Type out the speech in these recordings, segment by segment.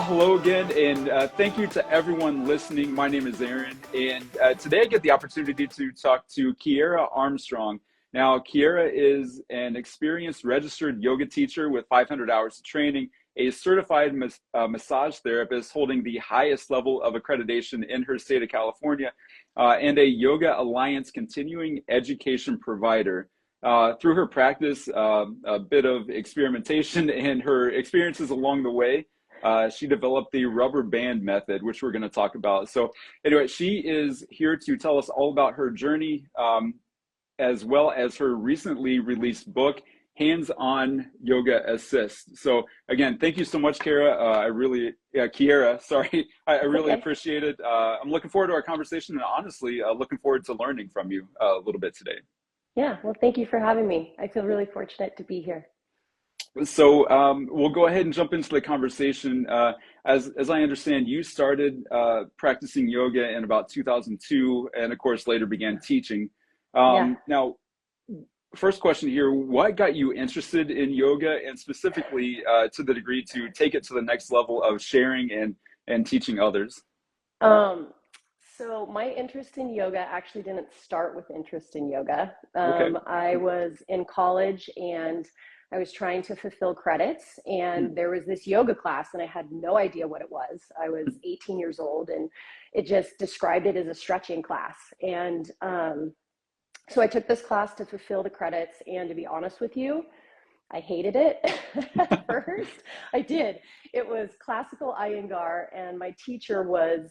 Hello again, and thank you to everyone listening. My name is Aaron, and today I get the opportunity to talk to Kiara Armstrong. Now, Kiara is an experienced registered yoga teacher with 500 hours of training, a certified massage therapist holding the highest level of accreditation in her state of California, and a Yoga Alliance continuing education provider. Through her practice, a bit of experimentation, and her experiences along the way, she developed the rubber band method, which we're going to talk about. So anyway, she is here to tell us all about her journey, as well as her recently released book, Hands-On Yoga Assist. So again, thank you so much, Kiara. Kiara, sorry. I really appreciate it. I'm looking forward to our conversation, and honestly, looking forward to learning from you a little bit today. Yeah, well, thank you for having me. I feel really fortunate to be here. So we'll go ahead and jump into the conversation. As I understand, you started practicing yoga in about 2002, and of course later began teaching. Now, first question here, what got you interested in yoga, and specifically to the degree to take it to the next level of sharing and teaching others? So my interest in yoga actually didn't start with interest in yoga. Okay. I was in college and I was trying to fulfill credits, and there was this yoga class and I had no idea what it was. I was 18 years old and it just described it as a stretching class. And so I took this class to fulfill the credits, and to be honest with you, I hated it at first. I did. It was classical Iyengar, and my teacher was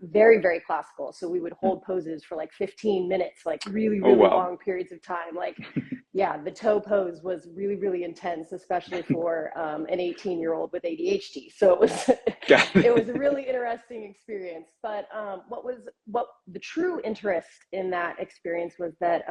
very, very classical. So we would hold poses for like 15 minutes, like really, really long periods of time. Like, yeah, the toe pose was really, really intense, especially for an 18-year-old with ADHD. So it was a really interesting experience. But what the true interest in that experience was that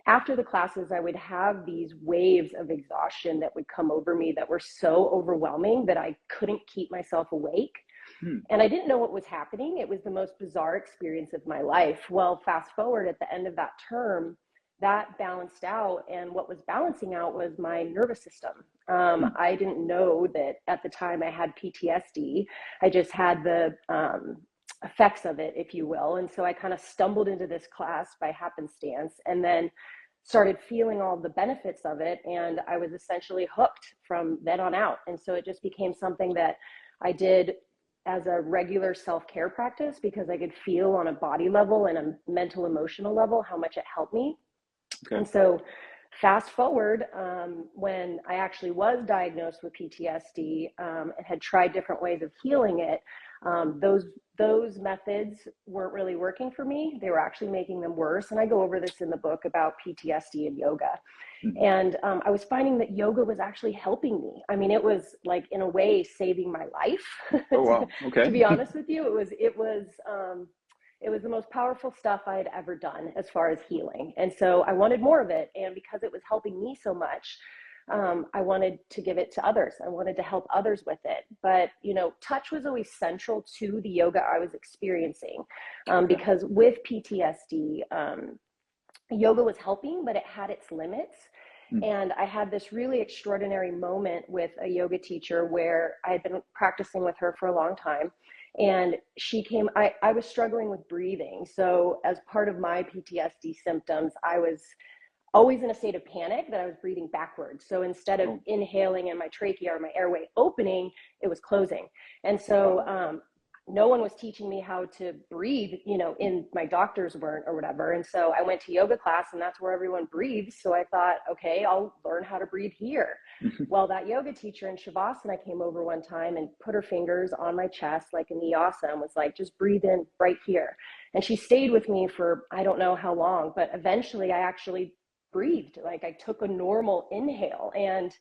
after the classes, I would have these waves of exhaustion that would come over me that were so overwhelming that I couldn't keep myself awake. And I didn't know what was happening. It was the most bizarre experience of my life. Well, fast forward at the end of that term, that balanced out. And what was balancing out was my nervous system. I didn't know that at the time I had PTSD. I just had the effects of it, if you will. And so I kind of stumbled into this class by happenstance, and then started feeling all the benefits of it. And I was essentially hooked from then on out. And so it just became something that I did as a regular self-care practice, because I could feel on a body level and a mental, emotional level how much it helped me. Okay. And so fast forward, when I actually was diagnosed with PTSD and had tried different ways of healing it, those methods weren't really working for me. They were actually making them worse. And I go over this in the book about PTSD and yoga. And I was finding that yoga was actually helping me. I mean, it was like, in a way, saving my life. Oh, wow. Okay. To be honest with you, it was the most powerful stuff I had ever done as far as healing. And so I wanted more of it. And because it was helping me so much, I wanted to give it to others. I wanted to help others with it. But, touch was always central to the yoga I was experiencing, because with PTSD, yoga was helping, but it had its limits. And I had this really extraordinary moment with a yoga teacher where I had been practicing with her for a long time. And she came, I was struggling with breathing. So as part of my PTSD symptoms, I was always in a state of panic that I was breathing backwards. So instead of inhaling and my trachea or my airway opening, it was closing. And so no one was teaching me how to breathe, in my doctors weren't or whatever. And so I went to yoga class, and that's where everyone breathes. So I thought, okay, I'll learn how to breathe here. Well, that yoga teacher in Shavasana came over one time and put her fingers on my chest, like in Vinyasa, and was like, just breathe in right here. And she stayed with me for, I don't know how long, but eventually I actually breathed. Like, I took a normal inhale, and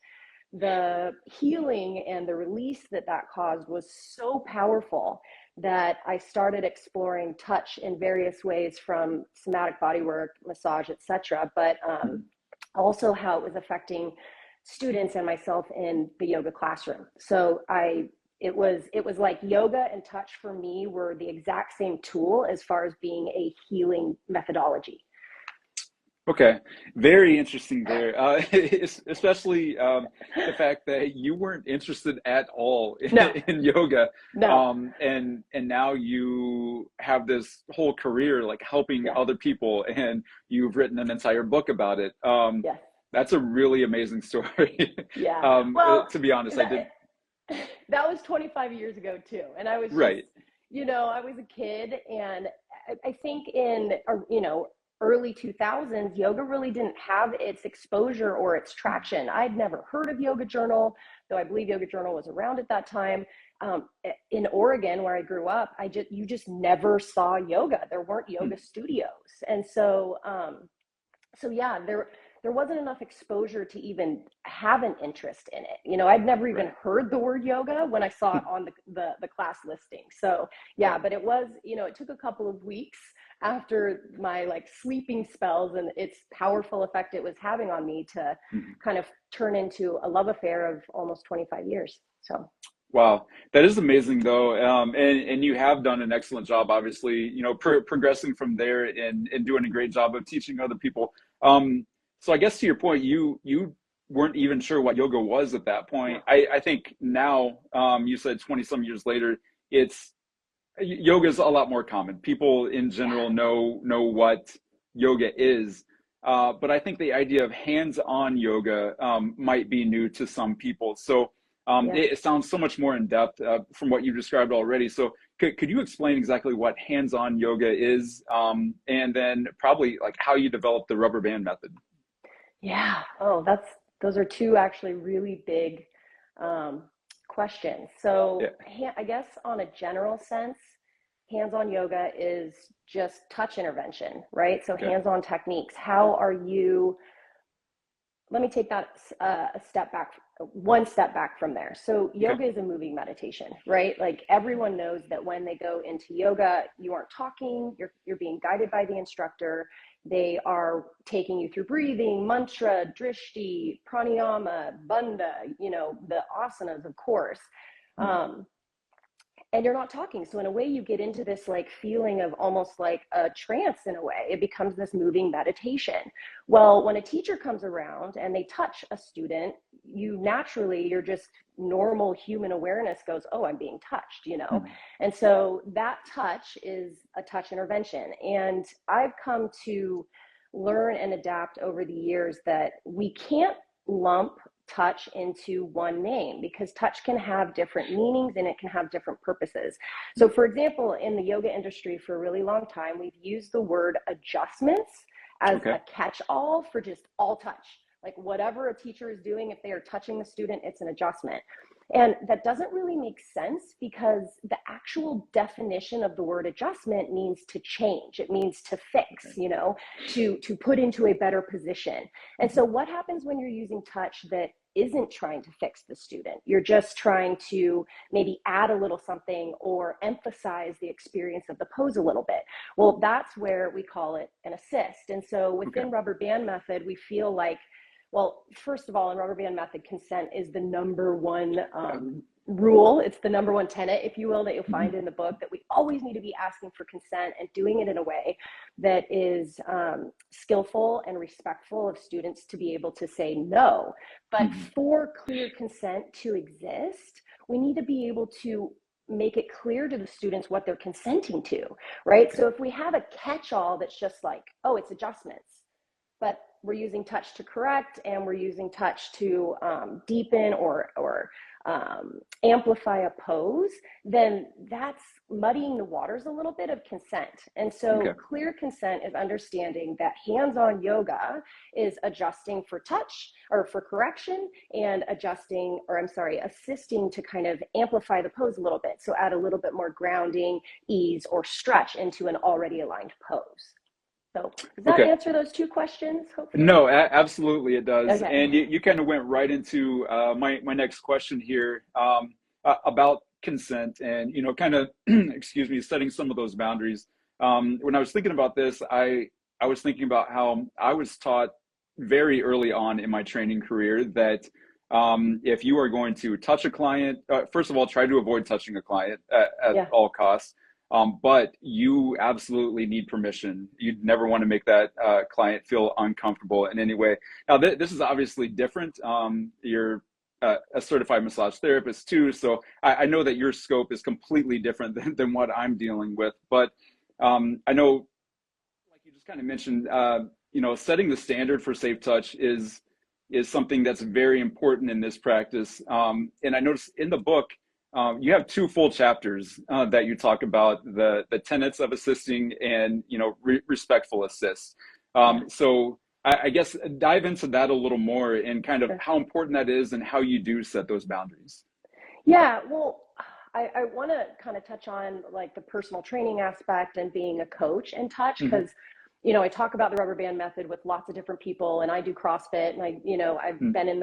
the healing and the release that caused was so powerful that I started exploring touch in various ways, from somatic body work, massage, etc., but also how it was affecting students and myself in the yoga classroom. So it was like yoga and touch for me were the exact same tool as far as being a healing methodology. Okay, very interesting there. Especially the fact that you weren't interested at all No, in yoga, no, and now you have this whole career like helping yes, other people, and you've written an entire book about it. yes, That's a really amazing story. yeah. Well, To be honest, I that did that was 25 years ago too, and I was just, right. I was a kid, and I think in early 2000s, yoga really didn't have its exposure or its traction. I'd never heard of Yoga Journal, though I believe Yoga Journal was around at that time. In Oregon, where I grew up, you just never saw yoga. There weren't yoga studios, and so yeah, there wasn't enough exposure to even have an interest in it. I'd never even Right. heard the word yoga when I saw it on the class listing. So yeah, but it was, it took a couple of weeks after my like sleeping spells and its powerful effect it was having on me to Mhm. kind of turn into a love affair of almost 25 years. So Wow, that is amazing though, and you have done an excellent job, obviously, progressing from there and doing a great job of teaching other people. So I guess to your point, you weren't even sure what yoga was at that no, point. I think now, you said 20 some years later, it's yoga is a lot more common. People in yeah, general know what yoga is, but I think the idea of hands-on yoga might be new to some people. So yeah. it sounds so much more in depth from what you described already. So could you explain exactly what hands-on yoga is, and then probably like how you developed the rubber band method? Yeah. Oh, those are two actually really big um, questions. Yeah. So, I guess on a general sense, hands-on yoga is just touch intervention, right? So, Okay. hands-on techniques. How are you let me take that a step back, one step back from there. So Okay. yoga is a moving meditation, right? Like everyone knows that when they go into yoga, you aren't talking, you're being guided by the instructor. They are taking you through breathing, mantra, drishti, pranayama, bandha, the asanas, of course. Mhm. Um, and you're not talking. So in a way, you get into this like feeling of almost like a trance. In a way, it becomes this moving meditation. Well, when a teacher comes around and they touch a student, you're just normal human awareness goes, oh, I'm being touched. Mhm. And so that touch is a touch intervention. And I've come to learn and adapt over the years that we can't lump touch into one name, because touch can have different meanings and it can have different purposes. So for example, in the yoga industry for a really long time, we've used the word adjustments as Okay. a catch-all for just all touch. Like whatever a teacher is doing, if they are touching the student, it's an adjustment. And that doesn't really make sense, because the actual definition of the word adjustment means to change. It means to fix, Okay. to put into a better position. And so what happens when you're using touch that isn't trying to fix the student? You're just trying to maybe add a little something or emphasize the experience of the pose a little bit. Well, that's where we call it an assist. And so Okay. within rubber band method, we feel like, well, first of all, in rubber band method, consent is the number one rule. It's the number one tenet, if you will, that you'll find Mhm. in the book, that we always need to be asking for consent and doing it in a way that is skillful and respectful of students to be able to say no. But Mhm. for clear consent to exist, we need to be able to make it clear to the students what they're consenting to, right? Okay. So if we have a catch-all that's just like, oh, it's adjustments, but we're using touch to correct, and we're using touch to deepen or amplify a pose, then that's muddying the waters a little bit of consent. And so Okay. clear consent is understanding that hands-on yoga is adjusting for touch or for correction, and assisting to kind of amplify the pose a little bit. So add a little bit more grounding, ease, or stretch into an already aligned pose. So does that Okay. answer those two questions, hopefully? No, absolutely it does. And Okay. you kind of went right into my next question here, about consent and, kind of, excuse me, setting some of those boundaries. When I was thinking about this, I was thinking about how I was taught very early on in my training career that if you are going to touch a client, first of all, try to avoid touching a client at Yeah. all costs. but you absolutely need permission. You'd never want to make that client feel uncomfortable in any way. Now, this is obviously different. You're a certified massage therapist too, so I know that your scope is completely different than what I'm dealing with. But I know, like you just kind of mentioned, setting the standard for safe touch is something that's very important in this practice. And I noticed in the book, you have two full chapters that you talk about the tenets of assisting and respectful assist. So I guess dive into that a little more and kind of how important that is and how you do set those boundaries. Yeah, well, I want to kind of touch on like the personal training aspect and being a coach in touch because, I talk about the rubber band method with lots of different people, and I do CrossFit, and I've been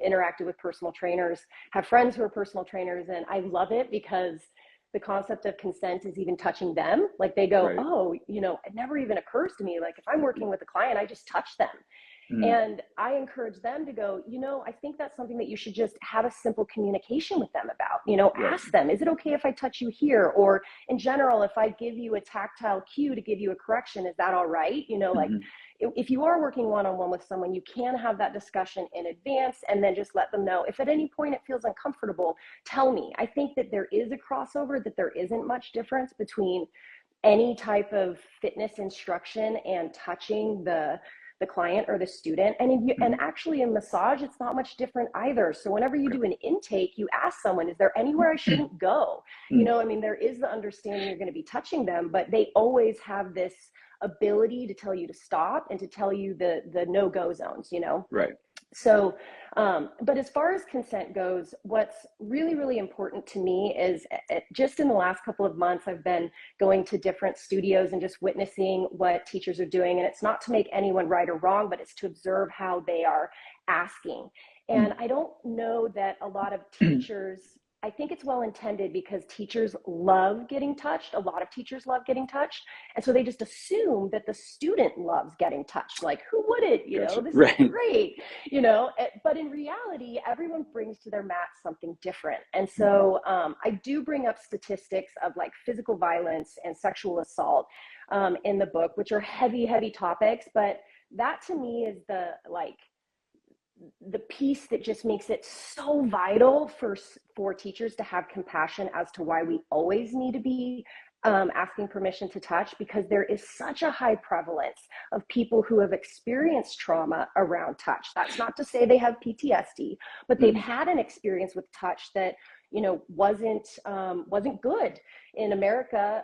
interacted with personal trainers, have friends who are personal trainers, and I love it because the concept of consent is even touching them. Like they go, Right. oh, it never even occurs to me. Like if I'm working with a client, I just touch them. And I encourage them to go, I think that's something that you should just have a simple communication with them about, Right. ask them, is it okay if I touch you here? Or in general, if I give you a tactile cue to give you a correction, is that all right? Like if you are working one-on-one with someone, you can have that discussion in advance and then just let them know. If at any point it feels uncomfortable, tell me. I think that there is a crossover, that there isn't much difference between any type of fitness instruction and touching the client or the student. And actually in massage, it's not much different either. So whenever you do an intake, you ask someone, is there anywhere I shouldn't go? There is the understanding you're going to be touching them, but they always have this ability to tell you to stop and to tell you the no-go zones, Right. So, but as far as consent goes, what's really, really important to me is just in the last couple of months, I've been going to different studios and just witnessing what teachers are doing. And it's not to make anyone right or wrong, but it's to observe how they are asking. And I don't know that a lot of teachers, I think it's well intended because teachers love getting touched. A lot of teachers love getting touched. And so they just assume that the student loves getting touched. Like, who wouldn't? Gotcha. This Right. is great. But in reality, everyone brings to their mat something different. And so I do bring up statistics of like physical violence and sexual assault in the book, which are heavy, heavy topics. But that to me is the piece that just makes it so vital for teachers to have compassion as to why we always need to be asking permission to touch, because there is such a high prevalence of people who have experienced trauma around touch. That's not to say they have PTSD, but they've had an experience with touch that wasn't good. In America,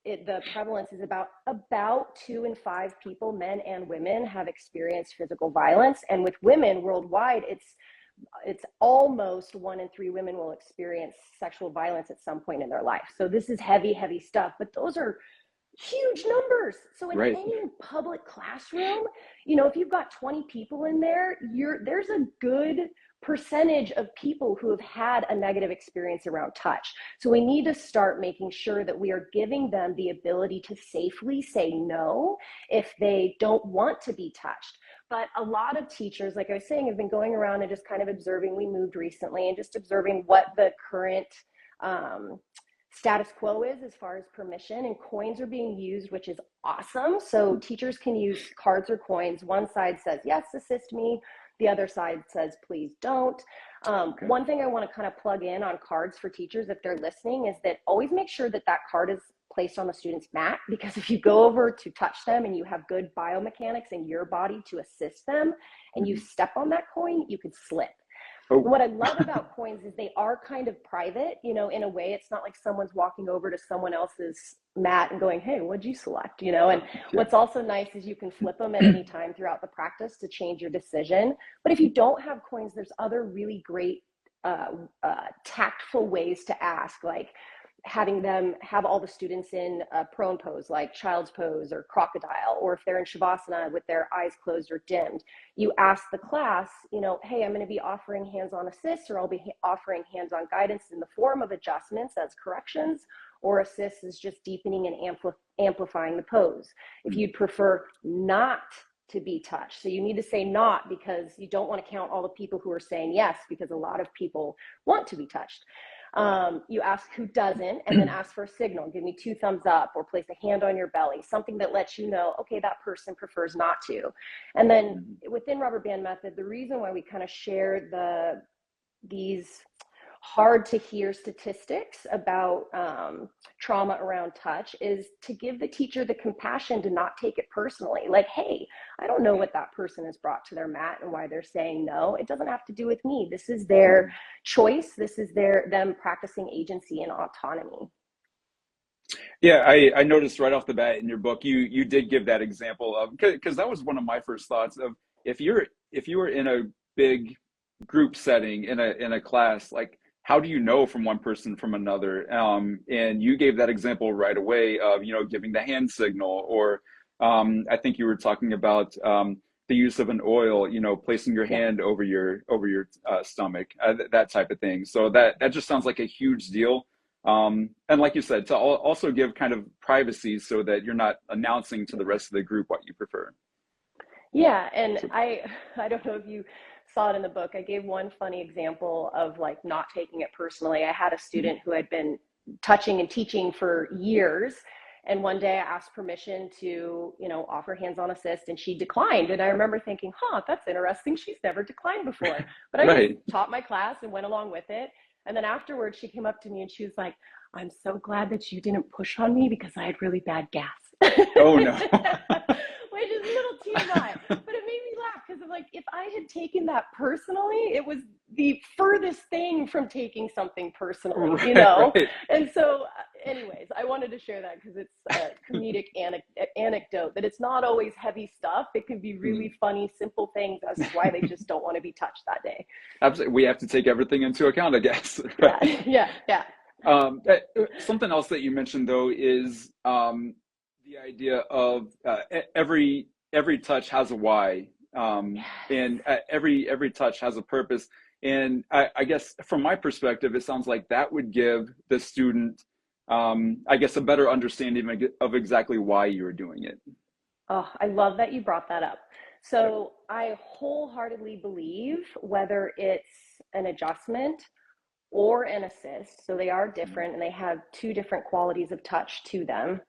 the prevalence is about 2 in 5 people, men and women, have experienced physical violence. And with women worldwide, it's almost 1 in 3 women will experience sexual violence at some point in their life. So this is heavy, heavy stuff, but those are huge numbers. So in any public classroom, if you've got 20 people in there, there's a good percentage of people who have had a negative experience around touch. So we need to start making sure that we are giving them the ability to safely say no if they don't want to be touched. But a lot of teachers, like I was saying, have been going around and just kind of observing. We moved recently and just observing what the current status quo is as far as permission, and coins are being used, which is awesome. So teachers can use cards or coins. One side says, yes, assist me. The other side says, please don't. One thing I want to kind of plug in on cards for teachers, if they're listening, is that always make sure that card is placed on the student's mat, because if you go over to touch them and you have good biomechanics in your body to assist them and you step on that coin, you could slip. What I love about coins is they are kind of private, in a way. It's not like someone's walking over to someone else's mat and going, hey, what'd you select? And what's also nice is you can flip them at any time throughout the practice to change your decision. But if you don't have coins, there's other really great tactful ways to ask, like having them have all the students in a prone pose, like child's pose or crocodile, or if they're in shavasana with their eyes closed or dimmed, you ask the class, hey, I'm going to be offering hands-on assists, or I'll be offering hands-on guidance in the form of adjustments as corrections, or assists is just deepening and amplifying the pose. If you'd prefer not to be touched, so you need to say not, because you don't want to count all the people who are saying yes, because a lot of people want to be touched. You ask who doesn't, and then ask for a signal. Give me 2 thumbs up, or place a hand on your belly, something that lets you know, okay, that person prefers not to. And then within rubber band method, the reason why we kind of share these hard to hear statistics about trauma around touch is to give the teacher the compassion to not take it personally. Like, hey, I don't know what that person has brought to their mat and why they're saying no. It doesn't have to do with me. This is their choice. This is them practicing agency and autonomy. Yeah, I noticed right off the bat in your book, you did give that example of, because that was one of my first thoughts of, if you were in a big group setting in a class, like, how do you know from one person from another? And you gave that example right away of, giving the hand signal, or I think you were talking about the use of an oil, placing your hand over your stomach, that type of thing. So that just sounds like a huge deal. And like you said, to also give kind of privacy so that you're not announcing to the rest of the group what you prefer. Yeah, and I don't know if you saw it in the book. I gave one funny example of like not taking it personally. I had a student who had been touching and teaching for years, and one day I asked permission to, offer hands-on assist, and she declined. And I remember thinking, that's interesting. She's never declined before. But I just taught my class and went along with it. And then afterwards, she came up to me and she was like, I'm so glad that you didn't push on me because I had really bad gas. Oh, no. Which is a little TMI, but it made me laugh because of like, if I had taken that personally, it was the furthest thing from taking something personally, Right. And so anyways, I wanted to share that because it's a comedic anecdote that it's not always heavy stuff. It can be really funny, simple things as to why they just don't want to be touched that day. Absolutely. We have to take everything into account, I guess. Yeah. Something else that you mentioned, though, is the idea of every touch has a why, and every touch has a purpose. And I guess from my perspective, it sounds like that would give the student, I guess, a better understanding of exactly why you're doing it. Oh, I love that you brought that up. So I wholeheartedly believe whether it's an adjustment or an assist, so they are different and they have 2 different qualities of touch to them.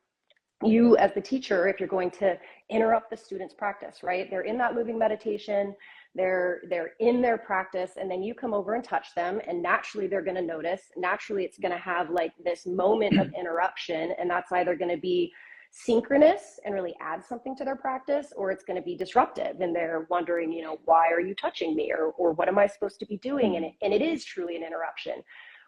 You, as the teacher, if you're going to interrupt the student's practice, right? They're in that moving meditation, they're in their practice, and then you come over and touch them, and naturally they're going to notice. Naturally, it's going to have like this moment of interruption, and that's either going to be synchronous and really add something to their practice, or it's going to be disruptive and they're wondering, why are you touching me, or what am I supposed to be doing? And it is truly an interruption.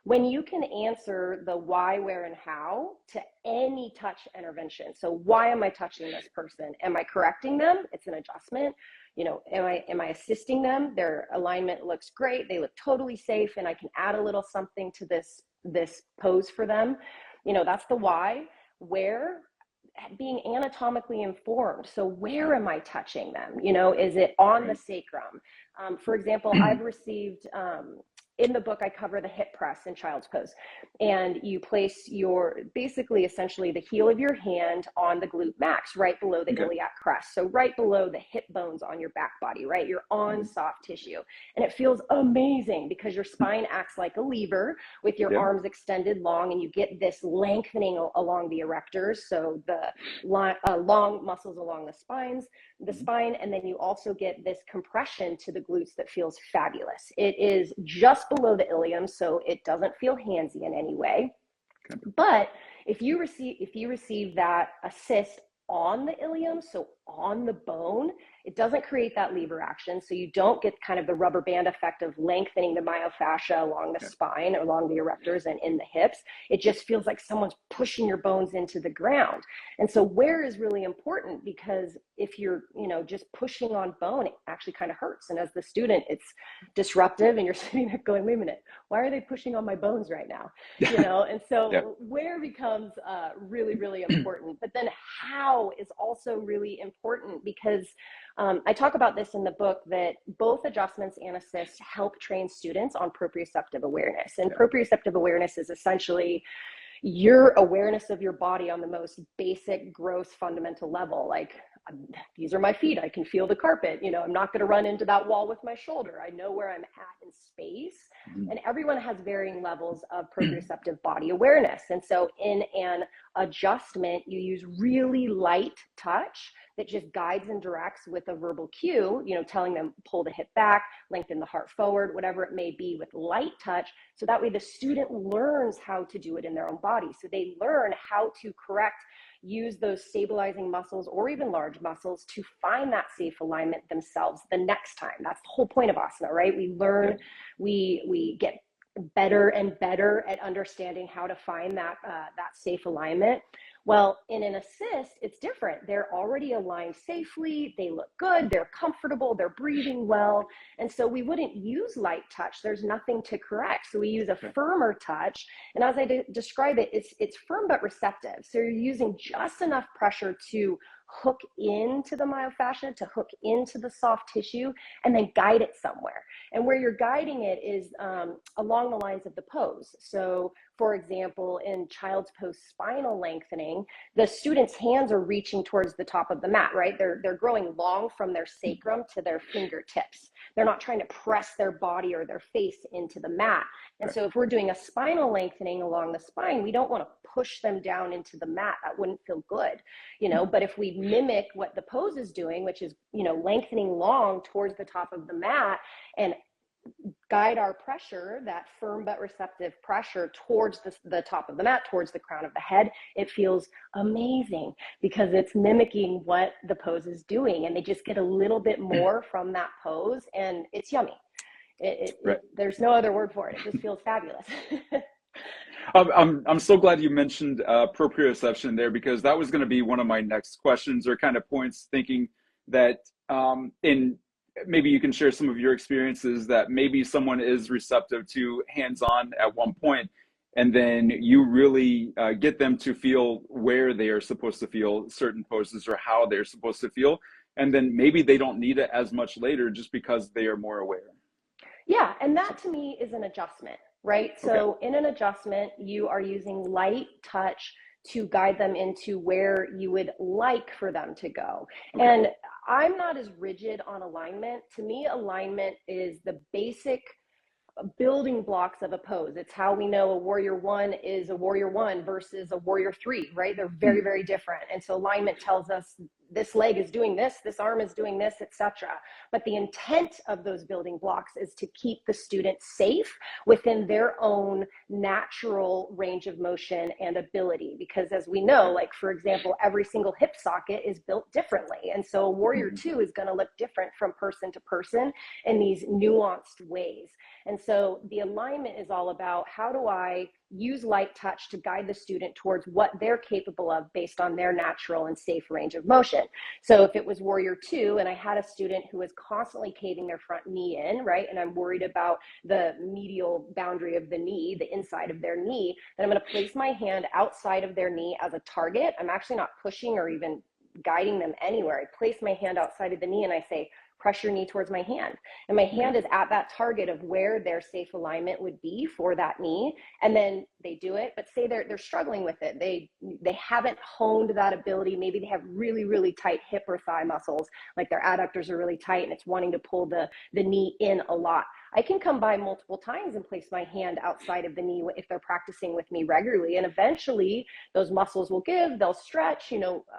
When you can answer the why, where, and how to any touch intervention. So why am I touching this person? Am I correcting them? It's an adjustment. Am I assisting them? Their alignment looks great. They look totally safe, and I can add a little something to this pose for them. That's the why. Where? Being anatomically informed. So where am I touching them? Is it on the sacrum? For example, I've received, in the book, I cover the hip press in child's pose, and you place essentially the heel of your hand on the glute max, right below the iliac crest. So right below the hip bones on your back body, right? You're on soft tissue, and it feels amazing because your spine acts like a lever with your arms extended long, and you get this lengthening along the erectors. So the long muscles along the spine, and then you also get this compression to the glutes that feels fabulous. It is just below the ilium, so it doesn't feel handsy in any way. But if you receive that assist on the ilium, so on the bone, it doesn't create that lever action. So you don't get kind of the rubber band effect of lengthening the myofascia along the spine, along the erectors and in the hips. It just feels like someone's pushing your bones into the ground. And so where is really important, because if you're, just pushing on bone, it actually kind of hurts. And as the student, it's disruptive, and you're sitting there going, wait a minute, why are they pushing on my bones right now? And so where becomes really, really important. But then how is also really important, because I talk about this in the book, that both adjustments and assists help train students on proprioceptive awareness. And proprioceptive awareness is essentially your awareness of your body on the most basic, gross, fundamental level. Like, these are my feet. I can feel the carpet. You know, I'm not going to run into that wall with my shoulder. I know where I'm at in space. Mm-hmm. And everyone has varying levels of proprioceptive body awareness. And so in an adjustment, you use really light touch that just guides and directs with a verbal cue, you know, telling them pull the hip back, lengthen the heart forward, whatever it may be, with light touch. So that way the student learns how to do it in their own body. So they learn how to use those stabilizing muscles or even large muscles to find that safe alignment themselves the next time. That's the whole point of asana, right? We learn, we get better and better at understanding how to find that safe alignment. Well, in an assist, it's different. They're already aligned safely. They look good. They're comfortable. They're breathing well. And so we wouldn't use light touch. There's nothing to correct. So we use a firmer touch. And as I describe it, it's firm but receptive. So you're using just enough pressure to hook into the myofascia, to hook into the soft tissue, and then guide it somewhere. And where you're guiding it is along the lines of the pose. So for example, in child's pose spinal lengthening, the student's hands are reaching towards the top of the mat, right? They're growing long from their sacrum to their fingertips. They're not trying to press their body or their face into the mat. And so if we're doing a spinal lengthening along the spine, we don't want to push them down into the mat. That wouldn't feel good, you know, but if we mimic what the pose is doing, which is, you know, lengthening long towards the top of the mat and guide our pressure, that firm but receptive pressure, towards the top of the mat, towards the crown of the head, it feels amazing because it's mimicking what the pose is doing, and they just get a little bit more from that pose, and it's yummy. There's no other word for it. It just feels fabulous. I'm so glad you mentioned proprioception there, because that was going to be one of my next questions or kind of points, thinking that maybe you can share some of your experiences that maybe someone is receptive to hands-on at one point, and then you really get them to feel where they are supposed to feel certain poses or how they're supposed to feel. And then maybe they don't need it as much later just because they are more aware. Yeah, and that to me is an adjustment, right? So in an adjustment, you are using light touch to guide them into where you would like for them to go. And I'm not as rigid on alignment. To me, alignment is the basic building blocks of a pose. It's how we know a warrior one is a warrior one versus a warrior three, right? They're very, very different. And so alignment tells us this leg is doing this arm is doing this, etc. But the intent of those building blocks is to keep the student safe within their own natural range of motion and ability. Because as we know, like for example, every single hip socket is built differently. And so a warrior two is going to look different from person to person in these nuanced ways. And so the alignment is all about, how do I use light touch to guide the student towards what they're capable of based on their natural and safe range of motion. So if it was warrior two and I had a student who was constantly caving their front knee in, right, and I'm worried about the medial boundary of the knee, the inside of their knee, then I'm going to place my hand outside of their knee as a target. I'm actually not pushing or even guiding them anywhere. I place my hand outside of the knee and I say, press your knee towards my hand. And my hand is at that target of where their safe alignment would be for that knee. And then they do it, but say they're struggling with it. They haven't honed that ability. Maybe they have really, really tight hip or thigh muscles, like their adductors are really tight and it's wanting to pull the knee in a lot. I can come by multiple times and place my hand outside of the knee if they're practicing with me regularly. And eventually those muscles will give, they'll stretch,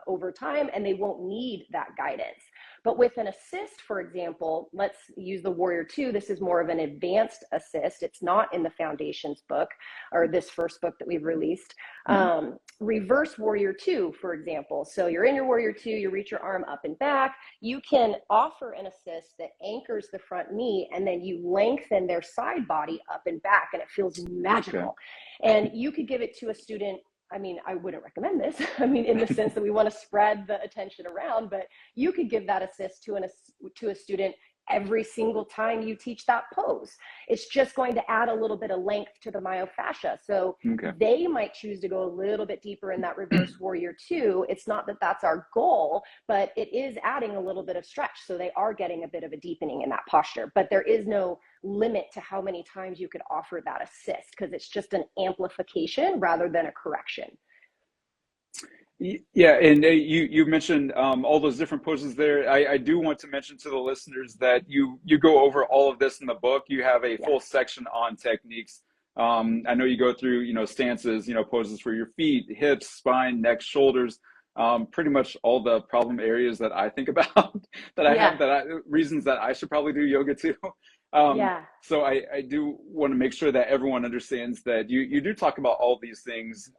over time, and they won't need that guidance. But with an assist, for example, let's use the warrior two. This is more of an advanced assist. It's not in the foundations book or this first book that we've released. Reverse warrior two, for example. So you're in your warrior two, you reach your arm up and back. You can offer an assist that anchors the front knee, and then you lengthen their side body up and back, and it feels magical. And you could give it to a student. I mean, I wouldn't recommend this. I mean, in the sense that we want to spread the attention around, but you could give that assist to a student every single time you teach that pose. It's just going to add a little bit of length to the myofascia. So they might choose to go a little bit deeper in that reverse warrior two. It's not that that's our goal, but it is adding a little bit of stretch. So they are getting a bit of a deepening in that posture, but there is no limit to how many times you could offer that assist, because it's just an amplification rather than a correction. Yeah, and you mentioned all those different poses there. I do want to mention to the listeners that you go over all of this in the book. You have a Yes. full section on techniques. I know you go through, stances, poses for your feet, hips, spine, neck, shoulders, pretty much all the problem areas that I think about that I Yeah. have reasons that I should probably do yoga too. Yeah. So I do want to make sure that everyone understands that you do talk about all these things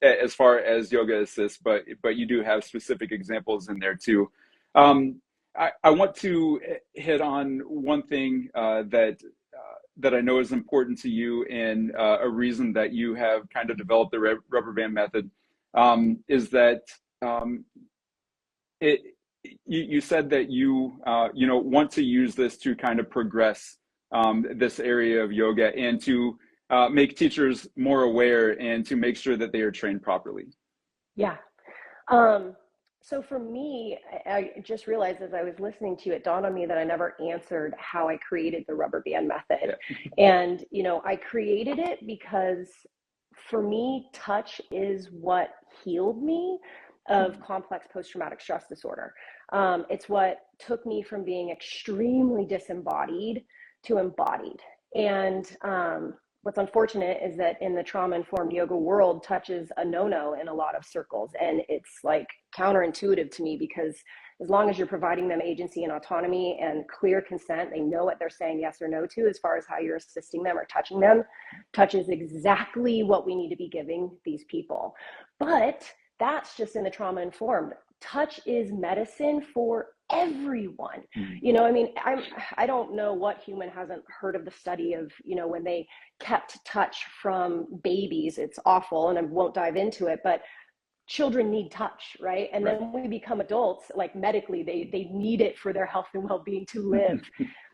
as far as yoga assists, but you do have specific examples in there too. I want to hit on one thing that I know is important to you, and a reason that you have kind of developed the rubber band method is that um, it you said that you want to use this to kind of progress this area of yoga, and to make teachers more aware, and to make sure that they are trained properly. Yeah. Um, so for me, I just realized as I was listening to you, it dawned on me that I never answered how I created the rubber band method. Yeah. And, I created it because for me, touch is what healed me of complex post-traumatic stress disorder. It's what took me from being extremely disembodied to embodied. And what's unfortunate is that in the trauma-informed yoga world, touch is a no-no in a lot of circles. And it's like counterintuitive to me, because as long as you're providing them agency and autonomy and clear consent, they know what they're saying yes or no to as far as how you're assisting them or touching them. Touch is exactly what we need to be giving these people. But that's just in the trauma-informed. Touch is medicine for everyone. I don't know what human hasn't heard of the study of, when they kept touch from babies. It's awful, and I won't dive into it, but children need touch, right? And Right. then when we become adults, like medically, they need it for their health and well-being to live.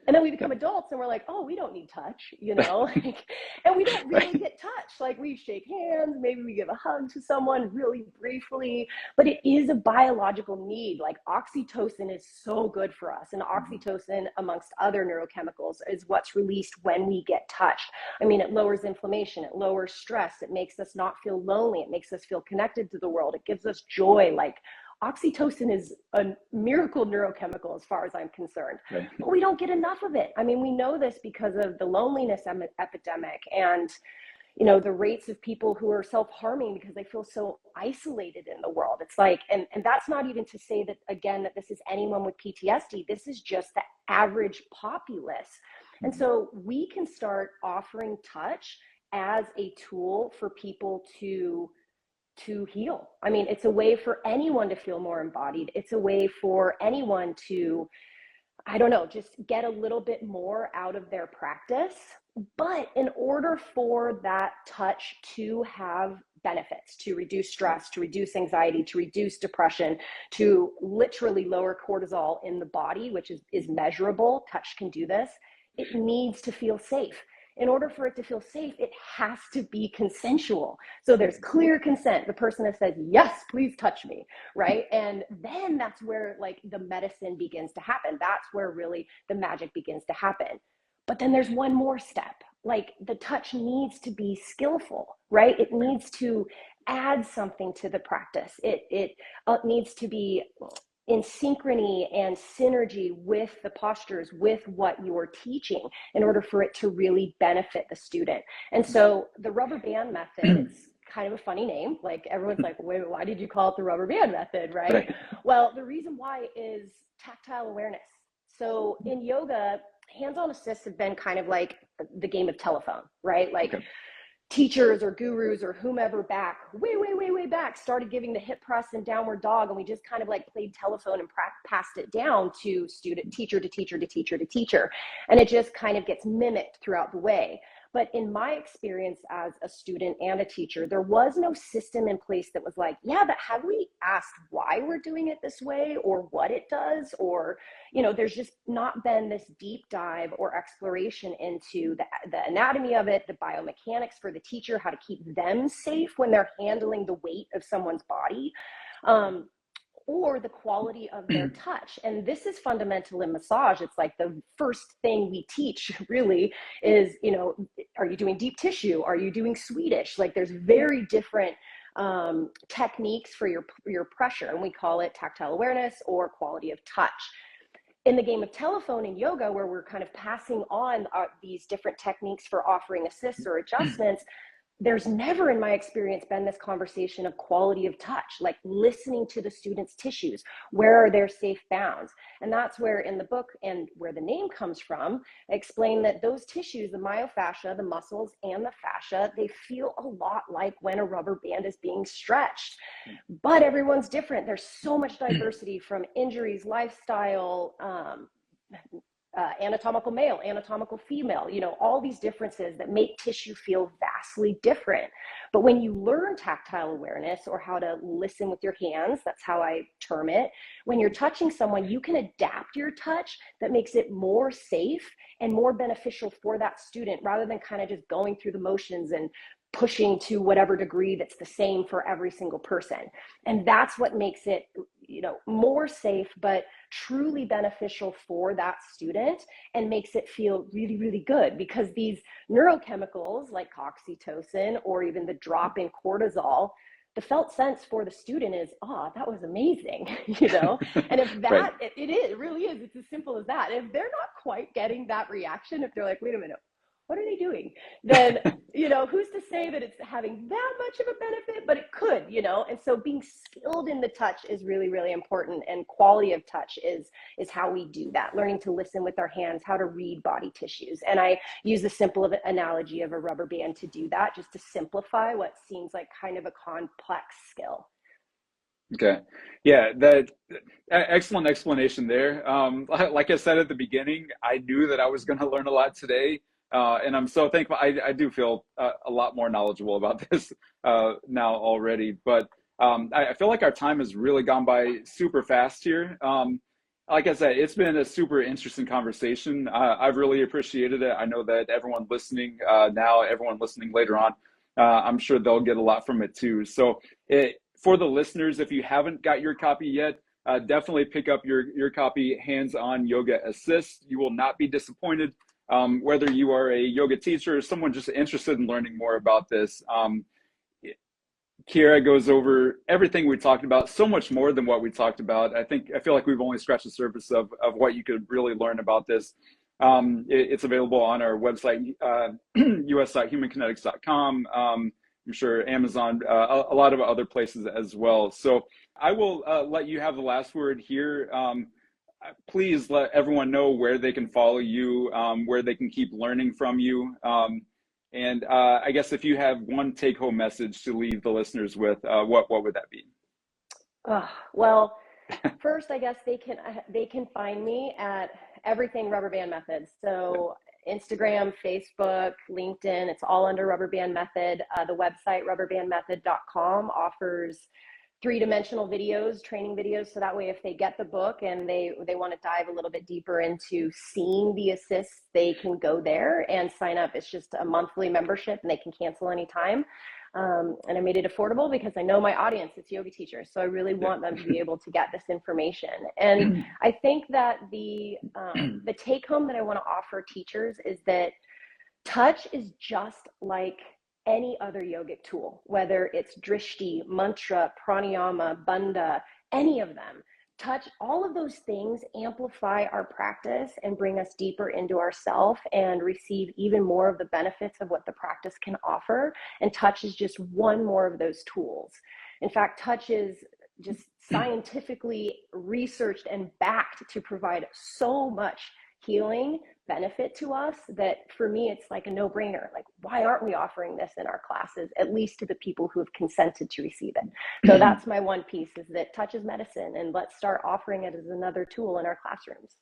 And then we become adults and we're like, oh, we don't need touch, like, and we don't really get touch. Like, we shake hands, maybe we give a hug to someone really briefly, but it is a biological need. Like, oxytocin is so good for us. And oxytocin, amongst other neurochemicals, is what's released when we get touched. I mean, it lowers inflammation, it lowers stress, it makes us not feel lonely, it makes us feel connected to the world, it gives us joy. Like, oxytocin is a miracle neurochemical as far as I'm concerned, Right. but we don't get enough of it. I mean, we know this because of the loneliness epidemic, and the rates of people who are self-harming because they feel so isolated in the world. It's like, and that's not even to say that, again, that this is anyone with PTSD. This is just the average populace. And so we can start offering touch as a tool for people to heal. I mean, it's a way for anyone to feel more embodied. It's a way for anyone to, I don't know, just get a little bit more out of their practice. But in order for that touch to have benefits, to reduce stress, to reduce anxiety, to reduce depression, to literally lower cortisol in the body, which is measurable, touch can do this, it needs to feel safe. In order for it to feel safe, it has to be consensual. So there's clear consent. The person has said, yes, please touch me, right? And then that's where, like, the medicine begins to happen. That's where really the magic begins to happen. But then there's one more step. Like, the touch needs to be skillful, right? It needs to add something to the practice. It needs to be in synchrony and synergy with the postures, with what you're teaching, in order for it to really benefit the student. And so the rubber band method, it's kind of a funny name. Like, everyone's like, wait, why did you call it the rubber band method, right? Right. Well, the reason why is tactile awareness. So in yoga, hands-on assists have been kind of like the game of telephone, right? Like, Okay. teachers or gurus or whomever back, way back, started giving the hip press and downward dog, and we just kind of like played telephone and passed it down to student, teacher to teacher to teacher to teacher, and it just kind of gets mimicked throughout the way. But in my experience as a student and a teacher, there was no system in place that was like, yeah, but have we asked why we're doing it this way, or what it does? Or, there's just not been this deep dive or exploration into the anatomy of it, the biomechanics for the teacher, how to keep them safe when they're handling the weight of someone's body. Or the quality of their touch. And this is fundamental in massage. It's like the first thing we teach really is, are you doing deep tissue? Are you doing Swedish? Like, there's very different techniques for your pressure, and we call it tactile awareness or quality of touch. In the game of telephone and yoga, where we're kind of passing on these different techniques for offering assists or adjustments, there's never in my experience been this conversation of quality of touch, like listening to the students' tissues. Where are their safe bounds? And that's where in the book, and where the name comes from, I explain that those tissues, the myofascia, the muscles, and the fascia, they feel a lot like when a rubber band is being stretched. But everyone's different. There's so much diversity from injuries, lifestyle, anatomical male, anatomical female, all these differences that make tissue feel vastly different. But when you learn tactile awareness, or how to listen with your hands, that's how I term it, when you're touching someone, you can adapt your touch that makes it more safe and more beneficial for that student, rather than kind of just going through the motions and pushing to whatever degree that's the same for every single person. And that's what makes it, more safe, but truly beneficial for that student, and makes it feel really, really good, because these neurochemicals like oxytocin, or even the drop in cortisol, the felt sense for the student is, that was amazing, And if that, Right. it really is, it's as simple as that. If they're not quite getting that reaction, if they're like, wait a minute, what are they doing? Then, who's to say that it's having that much of a benefit, but it could, And so being skilled in the touch is really, really important. And quality of touch is how we do that. Learning to listen with our hands, how to read body tissues. And I use the simple analogy of a rubber band to do that, just to simplify what seems like kind of a complex skill. Okay. Yeah, that excellent explanation there. Like I said at the beginning, I knew that I was going to learn a lot today. And I'm so thankful. I do feel a lot more knowledgeable about this now already. But I feel like our time has really gone by super fast here. Like I said, it's been a super interesting conversation. I've really appreciated it. I know that everyone listening now, everyone listening later on, I'm sure they'll get a lot from it too. So for the listeners, if you haven't got your copy yet, definitely pick up your copy, Hands-On Yoga Assist. You will not be disappointed. Whether you are a yoga teacher or someone just interested in learning more about this. Kiara goes over everything we talked about, so much more than what we talked about. I feel like we've only scratched the surface of what you could really learn about this. It's available on our website, us.humankinetics.com. I'm sure Amazon, a lot of other places as well. So I will let you have the last word here. Please let everyone know where they can follow you, where they can keep learning from you. And I guess if you have one take-home message to leave the listeners with, what would that be? Well, first, I guess they can find me at everything Rubber Band Method. So Instagram, Facebook, LinkedIn, it's all under Rubber Band Method. The website, rubberbandmethod.com, offers 3-dimensional videos, training videos. So that way, if they get the book and they want to dive a little bit deeper into seeing the assists, they can go there and sign up. It's just a monthly membership, and they can cancel anytime. And I made it affordable because I know my audience, it's yoga teachers. So I really want them to be able to get this information. And I think that the take home that I want to offer teachers is that touch is just like any other yogic tool, whether it's drishti, mantra, pranayama, bandha, any of them. Touch, all of those things amplify our practice and bring us deeper into ourself and receive even more of the benefits of what the practice can offer. And touch is just one more of those tools. In fact, touch is just scientifically researched and backed to provide so much healing benefit to us that for me, it's like a no-brainer. Like, why aren't we offering this in our classes, at least to the people who have consented to receive it? So that's my one piece, is that touch is medicine, and let's start offering it as another tool in our classrooms.